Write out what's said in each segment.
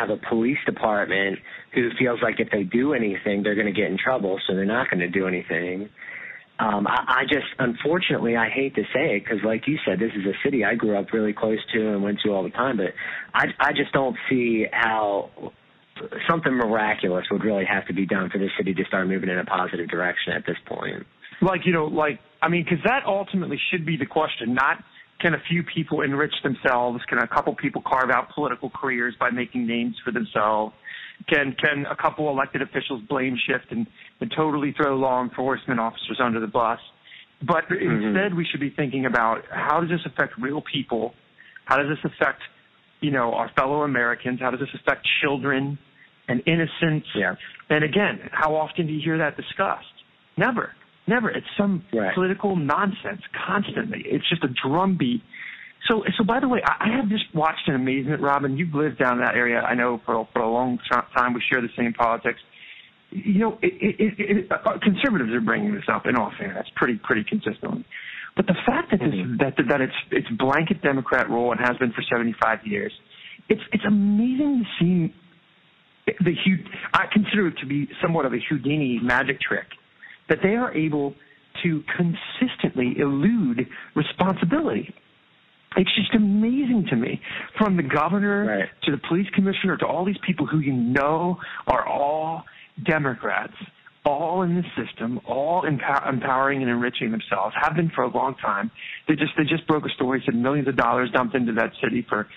have a police department who feels like if they do anything, they're going to get in trouble, so they're not going to do anything. I just, unfortunately, I hate to say it because, like you said, this is a city I grew up really close to and went to all the time, but I just don't see how something miraculous would really have to be done for this city to start moving in a positive direction at this point. Because that ultimately should be the question, not can a few people enrich themselves, can a couple people carve out political careers by making names for themselves, can a couple elected officials blame shift and totally throw law enforcement officers under the bus. But instead we should be thinking about how does this affect real people? How does this affect, our fellow Americans? How does this affect children and innocents? Yeah. And again, how often do you hear that discussed? Never. It's some political nonsense constantly. It's just a drumbeat. So by the way, I have just watched in amazement, Robin. You've lived down in that area, I know, for a long time. We share the same politics. Conservatives are bringing this up, in all fairness, pretty consistently. But the fact that that it's blanket Democrat rule and has been for 75 years, it's amazing to see I consider it to be somewhat of a Houdini magic trick that they are able to consistently elude responsibility. It's just amazing to me, from the governor to the police commissioner to all these people who are all Democrats, all in the system, all empowering and enriching themselves, have been for a long time. They just broke a story, said millions of dollars dumped into that city for,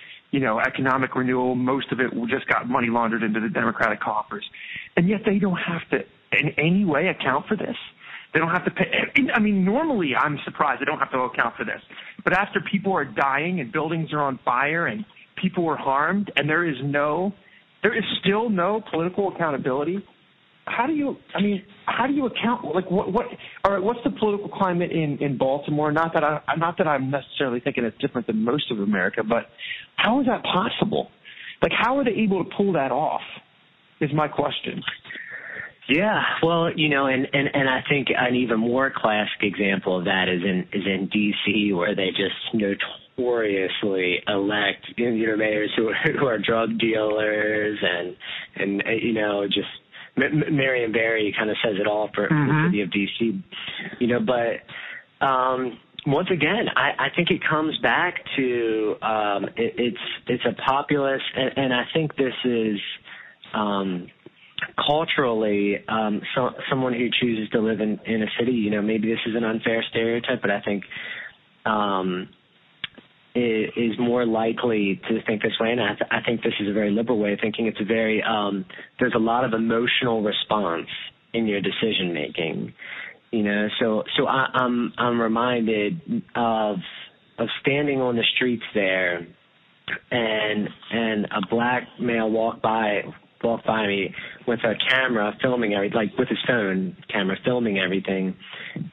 economic renewal. Most of it just got money laundered into the Democratic coffers. And yet they don't have to in any way account for this. They don't have to pay. Normally I'm surprised they don't have to account for this. But after people are dying and buildings are on fire and people are harmed and there is still no political accountability, how do you account? Like all right, what's the political climate in Baltimore? Not that I'm necessarily thinking it's different than most of America, but how is that possible? Like, how are they able to pull that off is my question. Yeah, well, and I think an even more classic example of that is in D.C., where they just notoriously elect mayors who are drug dealers and just Marion Barry kind of says it all for the city of D.C. But once again, I think it comes back to it's a populist, and I think this is culturally someone who chooses to live in a city. Maybe this is an unfair stereotype, but I think is more likely to think this way, and I think this is a very liberal way of thinking. It's a very there's a lot of emotional response in your decision making, So I'm reminded of standing on the streets there, and a black male walked by me with a camera filming everything, like with his phone camera filming everything,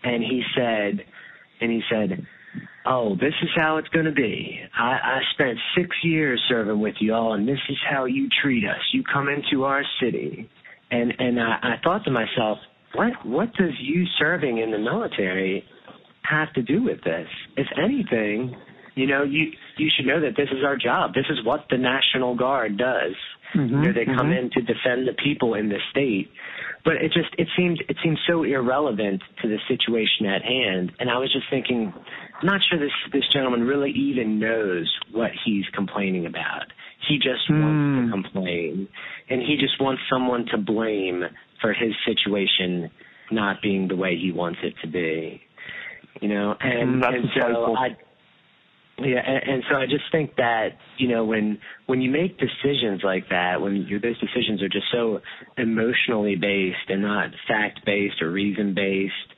and he said, "Oh, this is how it's going to be. I spent 6 years serving with you all, and this is how you treat us. You come into our city." And I thought to myself, what does you serving in the military have to do with this? If anything, you should know that this is our job. This is what the National Guard does. They come in to defend the people in the state. But it seems so irrelevant to the situation at hand. And I was just thinking, I'm not sure this gentleman really even knows what he's complaining about. He just wants to complain, and he just wants someone to blame for his situation not being the way he wants it to be. And so I just think that, when you make decisions like that, those decisions are just so emotionally based and not fact-based or reason-based,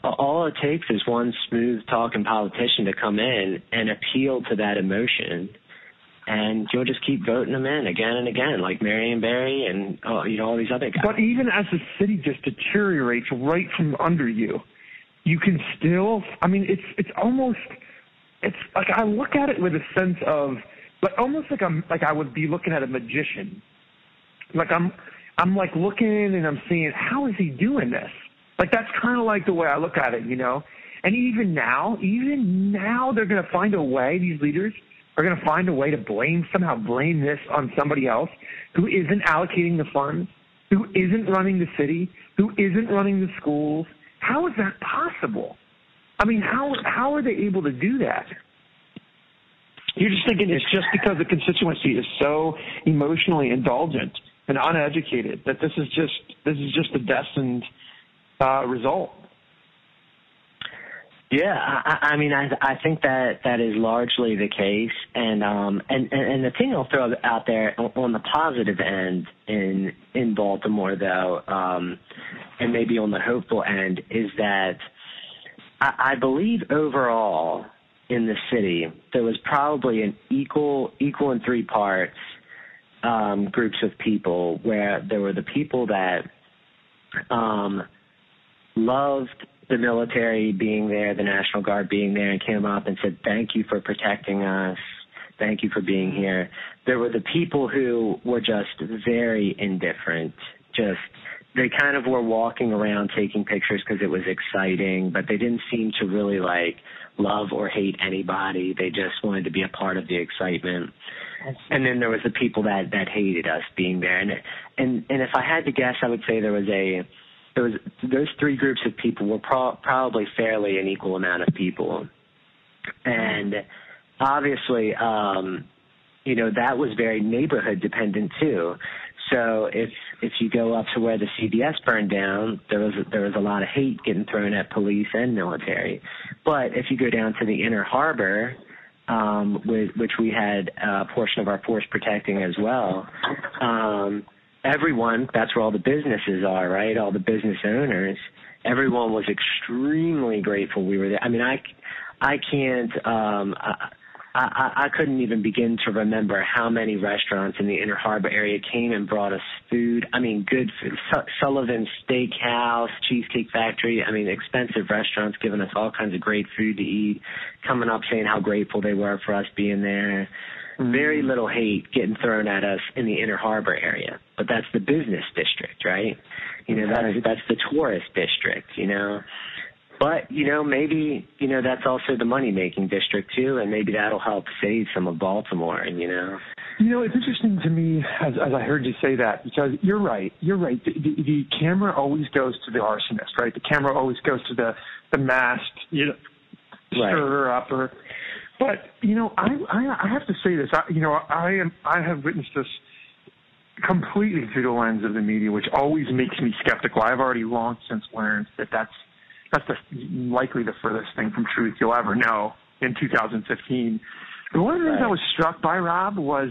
all it takes is one smooth-talking politician to come in and appeal to that emotion, and you'll just keep voting them in again and again, like Marion Barry and, all these other guys. But even as the city just deteriorates right from under you, you can still, it's almost... It's like I look at it with a sense of, almost like I would be looking at a magician. Like I'm like looking and I'm seeing, how is he doing this? Like that's kind of like the way I look at it, And even now they're going to find a way, these leaders, are going to find a way to somehow blame this on somebody else who isn't allocating the funds, who isn't running the city, who isn't running the schools. How is that possible? I mean, how are they able to do that? You're just thinking it's just because the constituency is so emotionally indulgent and uneducated that this is just a destined result. Yeah, I mean, I think that is largely the case, and the thing I'll throw out there on the positive end in Baltimore, though, and maybe on the hopeful end, is that I believe overall in the city there was probably an equal in three parts groups of people, where there were the people that loved the military being there, the National Guard being there, and came up and said, thank you for protecting us. Thank you for being here. There were the people who were just very indifferent. They kind of were walking around taking pictures because it was exciting, but they didn't seem to really love or hate anybody. They just wanted to be a part of the excitement. And then there was the people that hated us being there. And if I had to guess, I would say there was those three groups of people were probably fairly an equal amount of people. And obviously, that was very neighborhood dependent too. So if you go up to where the CBS burned down, there was a lot of hate getting thrown at police and military. But if you go down to the Inner Harbor, which we had a portion of our force protecting as well, everyone, that's where all the businesses are, right? All the business owners, everyone was extremely grateful we were there. I mean, I can't, I couldn't even begin to remember how many restaurants in the Inner Harbor area came and brought us food. I mean, good food. Sullivan's Steakhouse, Cheesecake Factory. I mean, expensive restaurants giving us all kinds of great food to eat, coming up saying how grateful they were for us being there. Very little hate getting thrown at us in the Inner Harbor area, but that's the business district, right? That's the tourist district, But, maybe, that's also the money-making district, too, and maybe that'll help save some of Baltimore, it's interesting to me as I heard you say that, because you're right. The camera always goes to the arsonist, right? The camera always goes to the masked, stirrer-upper. But, I have to say this. I have witnessed this completely through the lens of the media, which always makes me skeptical. I've already long since learned that's likely the furthest thing from truth you'll ever know in 2015. But one of the things I was struck by, Rob, was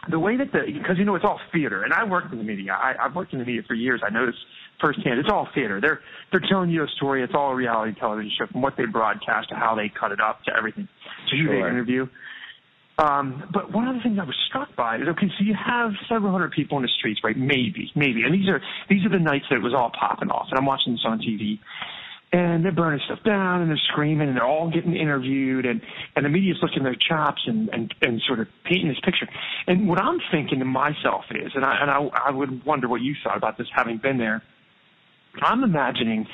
the way that because it's all theater, and I worked in the media. I've worked in the media for years. I know this firsthand. It's all theater. They're telling you a story. It's all a reality television show, from what they broadcast to how they cut it up to everything. So you did an interview. But one of the things I was struck by is, okay, so you have several hundred people in the streets, right? Maybe, and these are the nights that it was all popping off, and I'm watching this on TV. And they're burning stuff down, and they're screaming, and they're all getting interviewed, and the media's looking their chops and sort of painting this picture. And what I'm thinking to myself is, and I would wonder what you thought about this, having been there, I'm imagining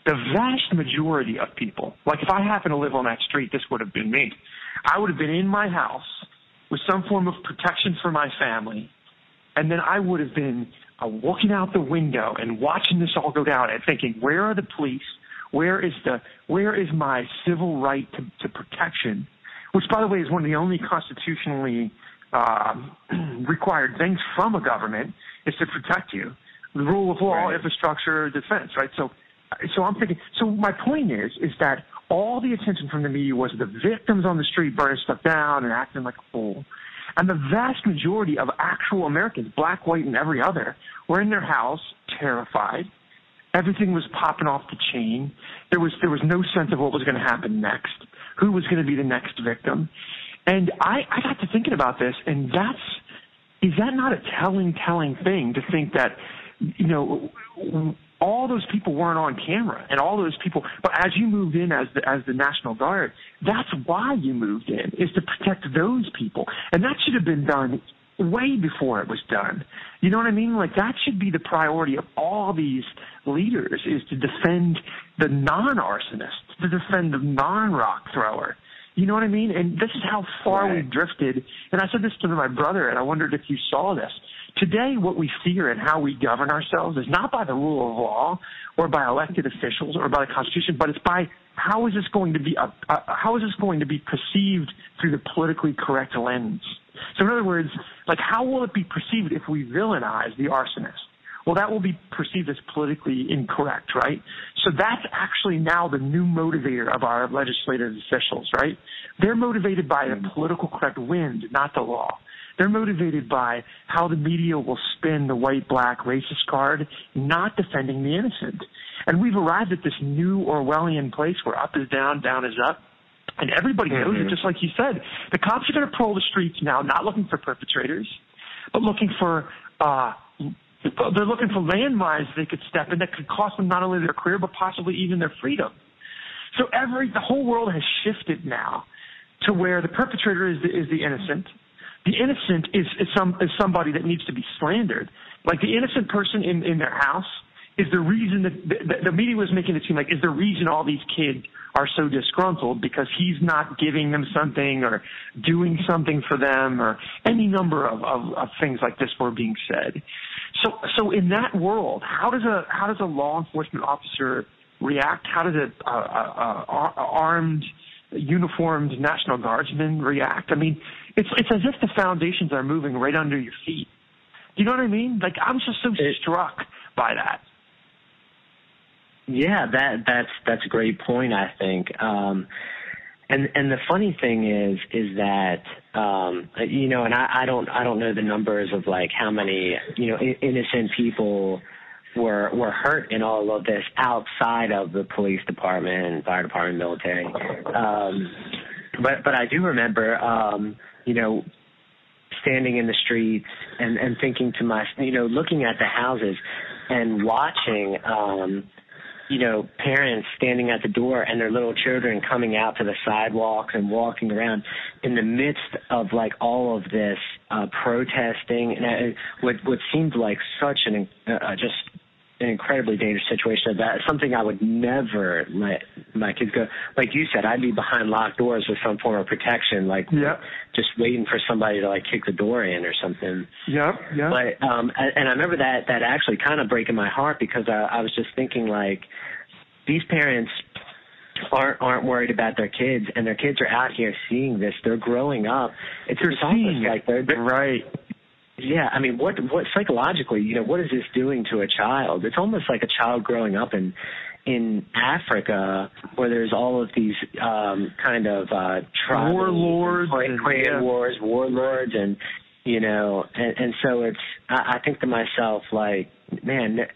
the vast majority of people, like if I happen to live on that street, this would have been me. I would have been in my house with some form of protection for my family, and then I would have been looking out the window and watching this all go down and thinking, where are the police? Where is my civil right to protection? Which, by the way, is one of the only constitutionally required things from a government, is to protect you. The rule of law, infrastructure, defense, right? So I'm thinking. So my point is that all the attention from the media was the victims on the street burning stuff down and acting like a fool. And the vast majority of actual Americans, black, white, and every other, were in their house, terrified. Everything was popping off the chain. There was no sense of what was going to happen next, who was going to be the next victim. And I got to thinking about this, and is that not a telling thing to think that, all those people weren't on camera, and all those people, but as you moved in as the National Guard, that's why you moved in, is to protect those people. And that should have been done way before it was done. You know what I mean? Like, that should be the priority of all these leaders, is to defend the non-arsonist, to defend the non-rock thrower. You know what I mean? And this is how far we've drifted. And I said this to my brother, and I wondered if you saw this. Today, what we fear and how we govern ourselves is not by the rule of law or by elected officials or by the Constitution, but it's by how is this going to be perceived through the politically correct lens. So in other words, like, how will it be perceived if we villainize the arsonist? Well, that will be perceived as politically incorrect, right? So that's actually now the new motivator of our legislative officials, right? They're motivated by the political correct wind, not the law. They're motivated by how the media will spin the white-black racist card, not defending the innocent. And we've arrived at this new Orwellian place where up is down, down is up. And everybody knows it, just like you said. The cops are going to patrol the streets now, not looking for perpetrators, but looking for they're looking for landmines they could step in that could cost them not only their career, but possibly even their freedom. So the whole world has shifted now to where the perpetrator is the innocent. The innocent is somebody that needs to be slandered. Like the innocent person in their house is the reason that the media was making it seem like is the reason all these kids are so disgruntled, because he's not giving them something or doing something for them, or any number of things like this were being said. So in that world, how does a law enforcement officer react? How does a armed, uniformed National Guardsman react? I mean, it's as if the foundations are moving right under your feet. Do you know what I mean? Like, I'm just so struck by that. Yeah, that's a great point, I think. And the funny thing is that and I don't know the numbers of like how many innocent people were hurt in all of this outside of the police department, fire department, military. But I do remember standing in the streets and thinking to looking at the houses and watching parents standing at the door and their little children coming out to the sidewalks and walking around in the midst of like all of this protesting, and what seemed like such an incredibly dangerous situation. That's something I would never let my kids go. Like you said, I'd be behind locked doors with some form of protection, like just waiting for somebody to like kick the door in or something. Yeah. But and I remember that actually kind of breaking my heart, because I was just thinking, like, these parents aren't worried about their kids, and their kids are out here seeing this. They're growing up. It's seeing like they're right. Yeah, I mean, what psychologically, what is this doing to a child? It's almost like a child growing up in Africa, where there's all of these tribal warlords, warlords, and and so it's. I think to myself, like, man,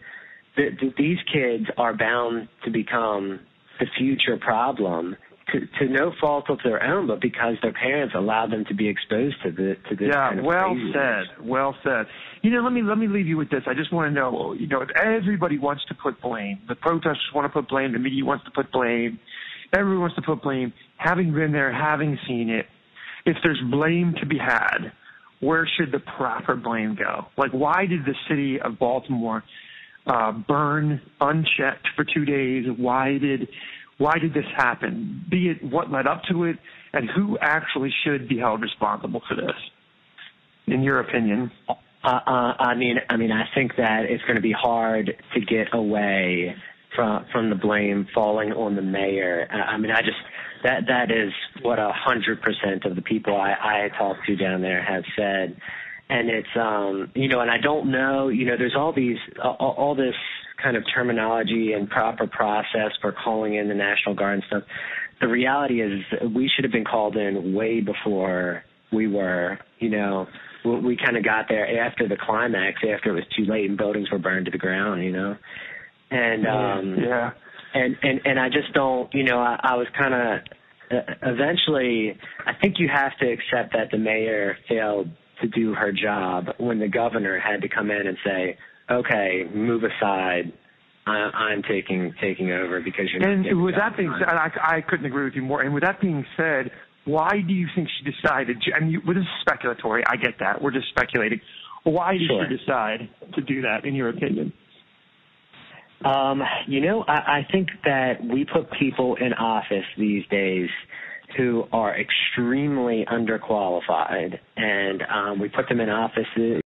these kids are bound to become the future problem. To no fault of their own, but because their parents allowed them to be exposed to this. Yeah, kind of well craziness. said. Well said. Let me leave you with this. I just want to know. Everybody wants to put blame. The protesters want to put blame. The media wants to put blame. Everyone wants to put blame. Having been there, having seen it, if there's blame to be had, where should the proper blame go? Like, why did the city of Baltimore burn unchecked for 2 days? Why did this happen? Be it what led up to it, and who actually should be held responsible for this, in your opinion? I mean, I think that it's going to be hard to get away from the blame falling on the mayor. I mean, that is what 100% of the people I talk to down there have said, and it's and I don't know, there's all this kind of terminology and proper process for calling in the National Guard and stuff. The reality is we should have been called in way before we were. We kind of got there after the climax, after it was too late and buildings were burned to the ground, And and I just don't, I was kind of eventually, I think you have to accept that the mayor failed to do her job when the governor had to come in and say, okay, move aside. I'm taking over because you're not. And with that being said, I couldn't agree with you more. And with that being said, why do you think she decided? This is speculatory. I get that. We're just speculating. Why did she decide to do that, in your opinion? I think that we put people in office these days who are extremely underqualified, and we put them in offices